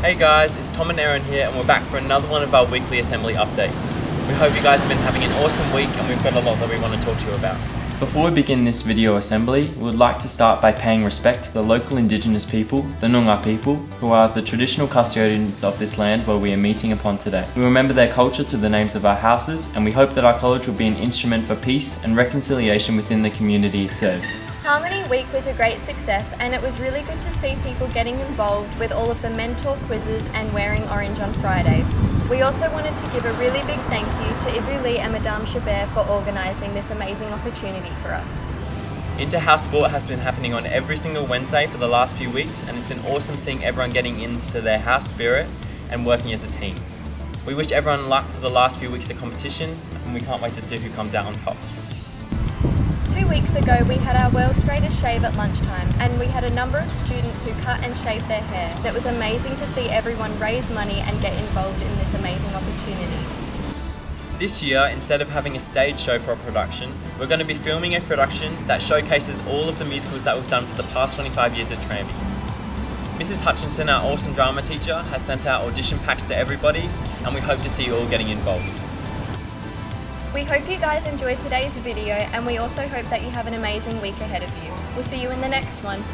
Hey guys, it's Tom and Erin here, and we're back for another one of our weekly assembly updates. We hope you guys have been having an awesome week, and we've got a lot that we want to talk to you about. Before we begin this video assembly, we would like to start by paying respect to the local Indigenous people, the Noongar people, who are the traditional custodians of this land where we are meeting upon today. We remember their culture to the names of our houses, and we hope that our college will be an instrument for peace and reconciliation within the community it serves. Harmony Week was a great success, and it was really good to see people getting involved with all of the mentor quizzes and wearing orange on Friday. We also wanted to give a really big thank you to Ibu Lee and Madame Chabert for organising this amazing opportunity for us. Inter-house sport has been happening on every single Wednesday for the last few weeks, and it's been awesome seeing everyone getting into their house spirit and working as a team. We wish everyone luck for the last few weeks of competition, and we can't wait to see who comes out on top. 2 weeks ago we had our world's greatest shave at lunchtime, and we had a number of students who cut and shaved their hair. It was amazing to see everyone raise money and get involved in this amazing opportunity. This year, instead of having a stage show for a production, we're going to be filming a production that showcases all of the musicals that we've done for the past 25 years at Tranby. Mrs. Hutchinson, our awesome drama teacher, has sent out audition packs to everybody, and we hope to see you all getting involved. We hope you guys enjoyed today's video, and we also hope that you have an amazing week ahead of you. We'll see you in the next one.